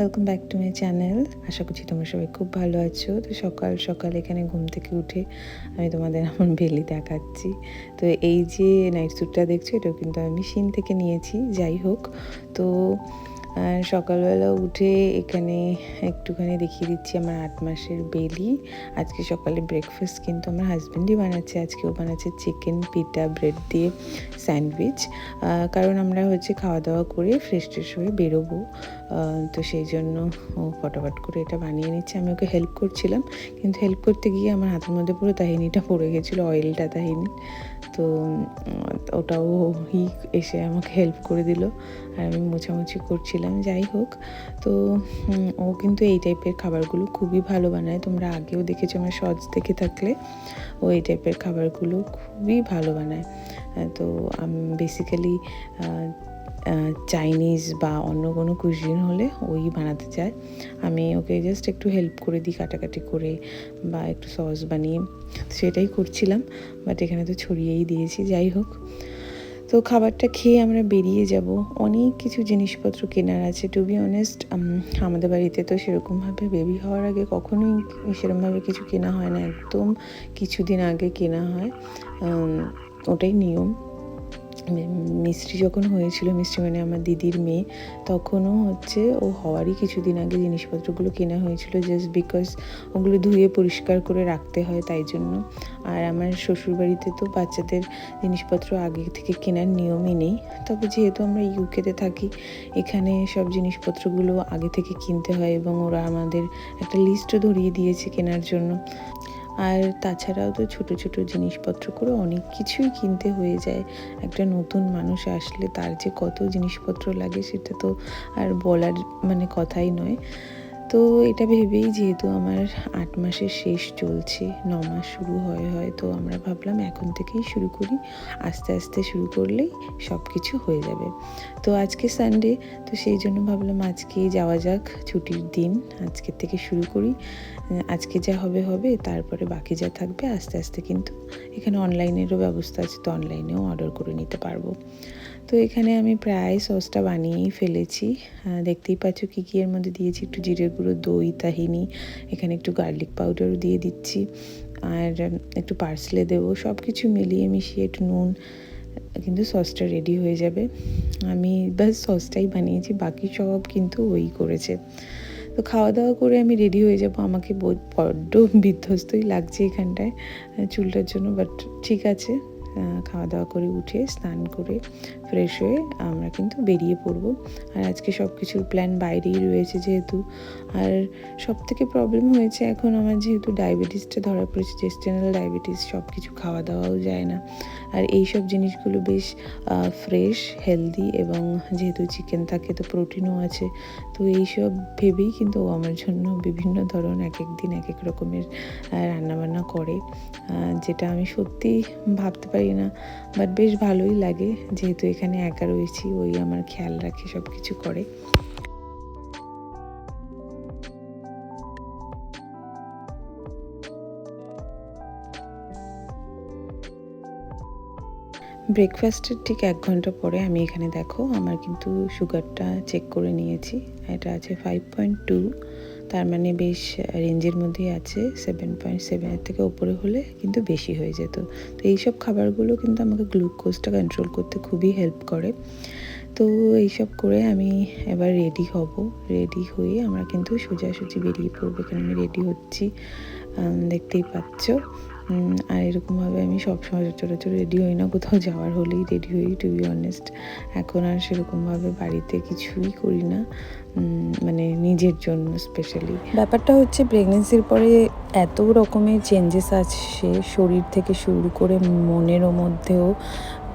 Welcome back to my channel. আশা করছি তোমরা সবাই খুব ভালো আছো। তো সকাল সকাল এখানে ঘুম থেকে উঠে আমি তোমাদের আমার বেলি দেখাচ্ছি। তো এই যে নাইট স্যুটটা দেখছো, এটাও কিন্তু আমি মিশিন থেকে নিয়েছি। যাই হোক, তো সকালবেলা উঠে এখানে একটুখানি দেখিয়ে দিচ্ছি আমার 8 মাসের বেলি। আজকে সকালে ব্রেকফাস্ট কিন্তু আমার হাজব্যান্ডই বানাচ্ছে। আজকেও বানাচ্ছে চিকেন পিটা ব্রেড দিয়ে স্যান্ডউইচ। কারণ আমরা খাওয়া দাওয়া করে ফ্রেশ ট্রেশ হয়ে বেরোবো, তো সেই জন্য ও ফটাফট করে এটা বানিয়ে নিচ্ছে। আমি ওকে হেল্প করছিলাম, কিন্তু হেল্প করতে গিয়ে আমার হাতের মধ্যে পুরো তাহিনিটা পড়ে গেছিলো, অয়েলটা তাহিনি। তো ওটাও এসে আমাকে হেল্প করে দিল, আর আমি মোছামুছি করছিলাম। যাই হোক, তো ও কিন্তু এই টাইপের খাবারগুলো খুবই ভালো বানায়। তোমরা আগেও দেখেছো আমার শর্টস দেখে থাকলে, ও এই টাইপের খাবারগুলো খুবই ভালো বানায়। তো বেসিক্যালি চাইনিজ বা অন্য কোনো কুজিন হলে ওই বানাতে চায়। আমি ওকে জাস্ট একটু হেল্প করে দিই, কাটাকাটি করে বা একটু সস বানিয়ে, সেটাই করছিলাম। বাট এখানে তো ছড়িয়েই দিয়েছি। যাই হোক, তো খাবারটা খেয়ে আমরা বেরিয়ে যাব। অনেক কিছু জিনিসপত্র কেনার আছে। টু বি অনেস্ট, আমাদের বাড়িতে তো সেরকমভাবে বেবি হওয়ার আগে কখনোই সেরকমভাবে কিছু কেনা হয় না, একদম কিছুদিন আগে কেনা হয়, ওটাই নিয়ম। মিষ্টি যখন হয়েছিল, মিষ্টি মানে আমার দিদির মেয়ে, তখনও ও হওয়ারই কিছুদিন আগে জিনিসপত্রগুলো কেনা হয়েছিল, জাস্ট বিকজ ওগুলো ধুয়ে পরিষ্কার করে রাখতে হয়, তাই জন্য। আর আমার শ্বশুরবাড়িতে তো বাচ্চাদের জিনিসপত্র আগে থেকে কেনার নিয়মই নেই। তবে যেহেতু আমরা ইউকেতে থাকি, এখানে সব জিনিসপত্রগুলো আগে থেকে কিনতে হয়, এবং ওরা আমাদের একটা লিস্টও ধরিয়ে দিয়েছে কেনার জন্য। আর তাছাড়াও তো ছোট ছোট জিনিসপত্র করে অনেক কিছুই কিনতে হয়ে যায়। একটা নতুন মানুষ আসলে তার যে কত জিনিসপত্র লাগে সেটা তো আর বলার কথাই নয়। তো এটা ভেবেই, যেহেতু আমার 8 মাসের শেষ চলছে, 9 মাস শুরু হয়, তো আমরা ভাবলাম এখন থেকেই শুরু করি, আস্তে আস্তে শুরু করলেই সব কিছু হয়ে যাবে। তো আজকে সানডে, তো সেই জন্য ভাবলাম আজকেই যাওয়া যাক, ছুটির দিন, আজকের থেকে শুরু করি। আজকে যা হবে হবে, তারপরে বাকি যা থাকবে আস্তে আস্তে। কিন্তু এখানে অনলাইনেরও ব্যবস্থা আছে, তো অনলাইনেও অর্ডার করে নিতে পারবো। তো এখানে আমি প্রায় সসটা বানিয়েই ফেলেছি। দেখতেই পাচ্ছ কী কী এর মধ্যে দিয়েছি। একটু জিরে গুঁড়ো, দই, তাহিনি, এখানে একটু গার্লিক পাউডারও দিয়ে দিচ্ছি, আর একটু পার্সলে দেবো। সব কিছু মিলিয়ে মিশিয়ে একটু নুন, কিন্তু সসটা রেডি হয়ে যাবে। আমি বাস সসটাই বানিয়েছি, বাকি সব কিন্তু ওই করেছে। তো খাওয়া দাওয়া করে আমি রেডি হয়ে যাব। আমাকে বড্ড বিধ্বস্তই লাগছে এখানটায় চুলটার জন্য, বাট ঠিক আছে। খাওয়া দাওয়া করে উঠে স্নান করে ফ্রেশ হয়ে আমরা কিন্তু বেরিয়ে পড়বো। আর আজকে সব কিছুর প্ল্যান বাইরেই রয়েছে যেহেতু। আর সব থেকে প্রবলেম হয়েছে এখন আমার, যেহেতু ডায়াবেটিসটা ধরা পড়েছে, জেস্টেনাল ডায়াবেটিস, সব কিছু খাওয়া দাওয়াও যায় না। আর এই সব জিনিসগুলো বেশ ফ্রেশ, হেলদি, এবং যেহেতু চিকেন থাকে তো প্রোটিনও আছে। তো এইসব ভেবেই কিন্তু ও আমার জন্য বিভিন্ন ধরন এক এক দিন এক এক রকমের রান্নাবান্না করে, যেটা আমি সত্যি ভাবতে পারি না, বাট বেশ ভালোই লাগে। যেহেতু এখানে একা রয়েছি, ওই আমার খেয়াল রাখে, সব কিছু করে। ব্রেকফাস্টের ঠিক 1 ঘন্টা পরে আমি এখানে দেখো, আমার কিন্তু সুগারটা চেক করে নিয়েছি। এটা আছে 5.2, তার মানে বেশ রেঞ্জের মধ্যেই আছে। 7.7 থেকে ওপরে হলে কিন্তু বেশি হয়ে যেত। তো এইসব খাবারগুলো কিন্তু আমাকে গ্লুকোজটা কন্ট্রোল করতে খুবই হেল্প করে। তো এইসব করে আমি এবার রেডি হব। রেডি হয়ে আমরা কিন্তু সোজাসুজি বেরিয়ে পড়বো। এখানে আমি রেডি হচ্ছি, দেখতেই পাচ্ছ। আর এরকমভাবে আমি সবসময় সচরাচর রেডি হই না, কোথাও যাওয়ার হলেই রেডি হই, টু বি অনেস্ট। এখন আর সেরকমভাবে বাড়িতে কিছুই করি না, নিজের জন্য স্পেশালি। ব্যাপারটা হচ্ছে, প্রেগনেন্সির পরে এত রকমের চেঞ্জেস আসে শরীর থেকে শুরু করে মনেরও মধ্যেও,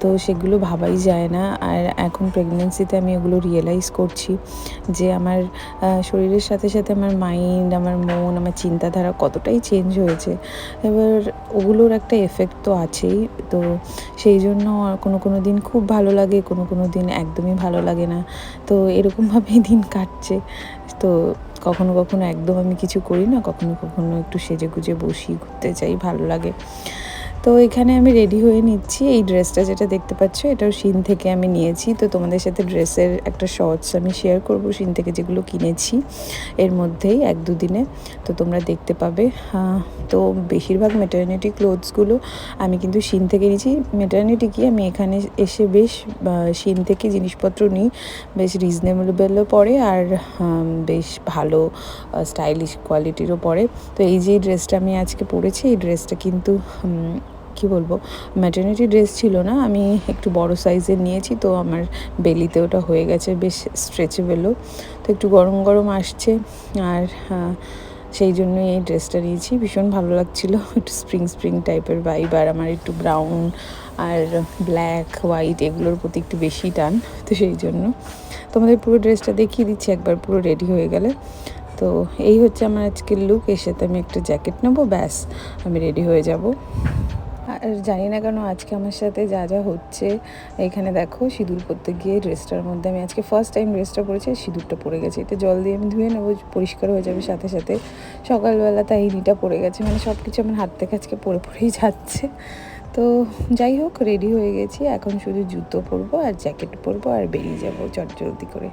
তো সেগুলো ভাবাই যায় না। আর এখন প্রেগনেন্সিতে আমি এগুলো রিয়েলাইজ করছি যে আমার শরীরের সাথে সাথে আমার মাইন্ড, আমার মন, আমার চিন্তাধারা কতটাই চেঞ্জ হয়েছে। এবার ওগুলোর একটা এফেক্ট তো আছেই। তো সেই জন্য কোনো দিন খুব ভালো লাগে, কোনো দিন একদমই ভালো লাগে না। তো এরকমভাবেই দিন কাটছে। তো কখনো একদম আমি কিছু করি না, কখনো একটু সেজেগুজে বসি, ঘুরতে যাই, ভালো লাগে। তো এখানে আমি রেডি হয়ে নিচ্ছি। এই ড্রেসটা যেটা দেখতে পাচ্ছ এটাও শিন থেকে আমি নিয়েছি। তো তোমাদের সাথে ড্রেসের একটা শর্টস আমি শেয়ার করব শিন থেকে যেগুলো কিনেছি এর মধ্যেই 1-2 দিনে। তো তোমরা দেখতে পাবে। তো বেশিরভাগ ম্যাটারনিটি ক্লোথসগুলো আমি কিন্তু শিন থেকে নিয়েছি। ম্যাটারনিটি কি আমি এখানে এসে বেশ শিন থেকে জিনিসপত্র নিই, বেশ রিজনেবলও পড়ে আর বেশ ভালো স্টাইলিশ কোয়ালিটিরও পড়ে। তো এই যে ড্রেসটা আমি আজকে পরেছি এই ড্রেসটা কিন্তু কি বলবো ম্যাটারনিটি ড্রেস ছিল না, আমি একটু বড় সাইজের নিয়েছি। তো আমার বেলিতে ওটা হয়ে গেছে, বেশ স্ট্রেচেবেলও। তো একটু গরম গরম আসছে আর সেই জন্যই এই ড্রেসটা নিয়েছি। ভীষণ ভালো লাগছিলো, একটু স্প্রিং স্প্রিং টাইপের ভাইব। আর আমার একটু ব্রাউন আর ব্ল্যাক হোয়াইট এগুলোর প্রতি একটু বেশি টান, তো সেই জন্য তোমাদের পুরো ড্রেসটা দেখিয়ে দিচ্ছি একবার পুরো রেডি হয়ে গেলে। তো এই হচ্ছে আমার আজকের লুক। এর সাথে আমি একটা জ্যাকেট নেবো, ব্যাস আমি রেডি হয়ে যাব। আর জানি না কেন আজকে আমার সাথে যা যা হচ্ছে। এখানে দেখো সিঁদুর পরতে গিয়ে ড্রেসটার মধ্যে আমি আজকে ফার্স্ট টাইম ড্রেসটা পরেছি, সিঁদুরটা পড়ে গেছে। এটা জল দিয়ে আমি ধুয়ে নেবো, পরিষ্কার হয়ে যাবে সাথে সাথে। সকালবেলা তাই রিটা পড়ে গেছে, মানে সব কিছু আমার হাত থেকে আজকে পরেই যাচ্ছে। তো যাই হোক রেডি হয়ে গেছি, এখন শুধু জুতো পরবো আর জ্যাকেট পরবো আর বেরিয়ে যাবো চটজলদি করে।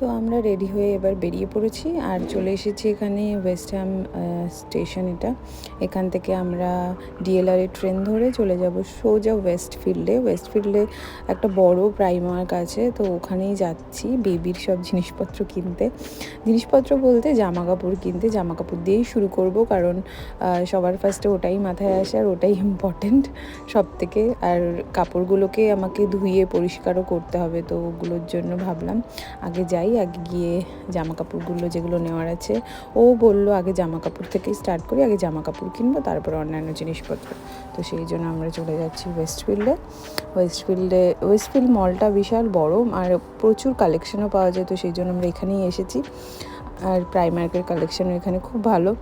তো আমরা রেডি হয়ে এবার বেরিয়ে পড়েছি আর চলে এসেছি এখানে ওয়েস্ট হ্যাম স্টেশন। এখান থেকে আমরা ডিএলআরের ট্রেন ধরে চলে যাব সোজা ওয়েস্টফিল্ডে একটা বড় প্রাইমার্ক আছে, তো ওখানেই যাচ্ছি বেবির সব জিনিসপত্র বলতে জামা কাপড় দিয়েই শুরু করব, কারণ সবার ফার্স্টে ওটাই মাথায় আসে আর ওটাই ইম্পর্টেন্ট সব থেকে। আর কাপড়গুলোকে আমাকে ধুয়ে পরিষ্কারও করতে হবে, তো ওগুলোর জন্য ভাবলাম আগে গিয়ে জামা কাপড়গুলো যেগুলো নেওয়ার আছে। ও বললো আগে জামা কাপড় থেকেই স্টার্ট করি, আগে জামা কাপড় কিনবো তারপর অন্যান্য জিনিসপত্র। তো সেই জন্য আমরা চলে যাচ্ছি ওয়েস্টফিল্ড মলটা বিশাল বড় আর প্রচুর কালেকশনও পাওয়া যায়, তো সেই জন্য আমরা এখানেই এসেছি। আর প্রাইমার্কের কালেকশনও এখানে খুব ভালো,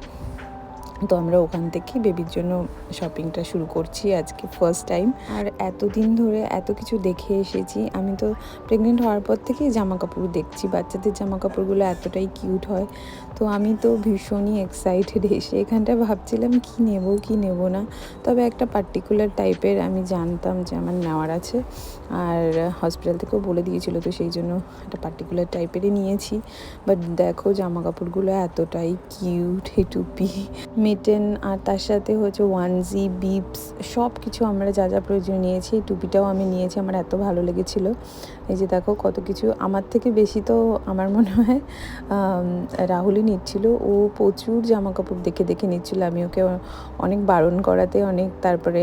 তো আমরা ওখান থেকে বেবির জন্য শপিংটা শুরু করছি আজকে ফার্স্ট টাইম। আর এতদিন ধরে এত কিছু দেখে এসেছি, আমি তো প্রেগনেন্ট হওয়ার পর থেকেই জামা কাপড় দেখছি, বাচ্চাদের জামা কাপড়গুলো এতটাই কিউট হয়। তো আমি তো ভীষণই এক্সাইটেড এসে এখানটা ভাবছিলাম কি নেব না। তবে একটা পার্টিকুলার টাইপের আমি জানতাম যে আমার নেওয়ার আছে, আর হসপিটাল থেকেও বলে দিয়েছিল, তো সেই জন্য একটা পার্টিকুলার টাইপেরই নিয়েছি। বাট দেখো জামা কাপড়গুলো এতটাই কিউট, এই টুপি মিটেন আর তার সাথে হচ্ছে ওয়ানজি বিপস সব কিছু আমরা যা যা প্রয়োজন নিয়েছি। এই টুপিটাও আমি নিয়েছি, আমার এত ভালো লেগেছিলো। এই যে দেখো কত কিছু, আমার থেকে বেশি তো আমার মনে হয় রাহুলই নিচ্ছিল। ও প্রচুর জামা কাপড় দেখে নিচ্ছিল, আমি ওকে অনেক বারণ করাতে তারপরে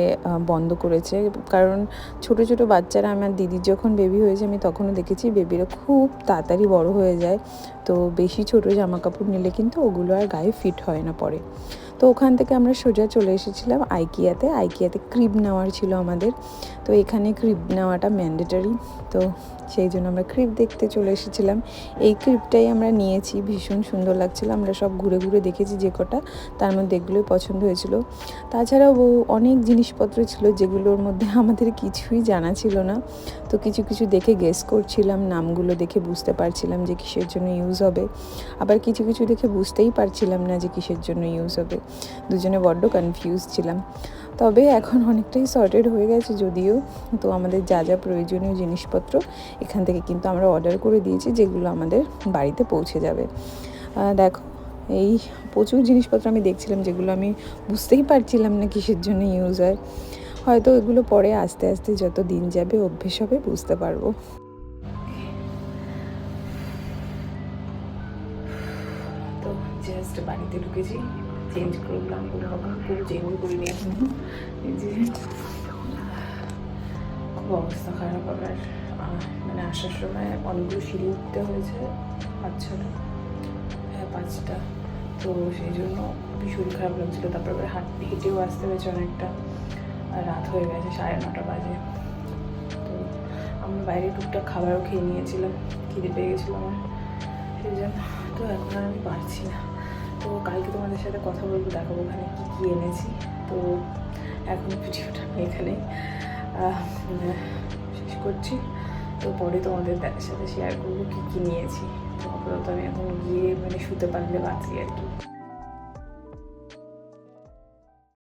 বন্ধ করেছে। কারণ ছোট বাচ্চারা, আমার দিদির যখন বেবি হয়েছে আমি তখনও দেখেছি বেবিরা খুব তাড়াতাড়ি বড় হয়ে যায়, তো বেশি ছোট জামা কাপড় নিলে কিন্তু ওগুলো আর গায়ে ফিট হয় না পরে। তো ওখান থেকে আমরা সোজা চলে এসেছিলাম আইকিয়াতে ক্রিব নেওয়ার ছিল আমাদের। তো এখানে ক্রিব নেওয়াটা ম্যান্ডেটরি, তো সেই জন্য আমরা ক্রিব দেখতে চলে এসেছিলাম। এই ক্রিবটাই আমরা নিয়েছি, ভীষণ সুন্দর লাগছিল। আমরা সব ঘুরে দেখেছি যে কটা, তার মধ্যে এগুলোই পছন্দ হয়েছিল। তাছাড়াও অনেক জিনিসপত্র ছিল যেগুলোর মধ্যে আমাদের কিছুই জানা ছিল না, তো কিছু দেখে গেস করছিলাম, নামগুলো দেখে বুঝতে পারছিলাম যে কিসের জন্য ইউজ হবে, আবার কিছু দেখে বুঝতেই পারছিলাম না যে কিসের জন্য ইউজ হবে। দুজনে বড্ড কনফিউজ ছিলাম। তবে এখন অনেকটাই সর্টেড হয়ে গেছে যদিও। তো আমাদের যা প্রয়োজনীয় জিনিসপত্র এখান থেকে কিন্তু আমরা অর্ডার করে দিয়েছি, যেগুলো আমাদের বাড়িতে পৌঁছে যাবে। দেখো এই প্রচুর জিনিসপত্র আমি দেখছিলাম যেগুলো আমি বুঝতেই পারছিলাম না কিসের জন্য ইউজ হয়। হয়তো এগুলো পরে আস্তে যত দিন যাবে অভ্যেস হবে, বুঝতে পারবো। তো জাস্ট বাড়িতে ঢুকেছি, চেঞ্জ করলাম, পুরো চেঞ্জ করে নিয়ে এখন এই যে খুব অবস্থা খারাপ। আবার মানে আসার সময় অনেকগুলো সিঁড়ি উঠতে হয়েছে, 5টা, তো সেই জন্য খুবই শরীর খারাপ লাগছিলো। তারপর আবার হেঁটেও আসতে হয়েছে অনেকটা, রাত হয়ে গেছে, 9:30 বাজে। তো আমরা বাইরে টুকটাক খাবারও খেয়ে নিয়েছিলাম, খিদে পেয়ে গেছিলো আমার। সেই জন্য তো এখন আর আমি পারছি না। তো কালকে তোমাদের সাথে কথা বলবো, দেখাবো ওখানে কী কী এনেছি। তো এখন ভিডিওটা আমি এখানেই শেষ করছি। তো পরে তোমাদের সাথে শেয়ার করবো কী কী নিয়েছি। তো আপাতত আমি এখন গিয়ে মানে শুতে পারলে বাঁচি আর কি।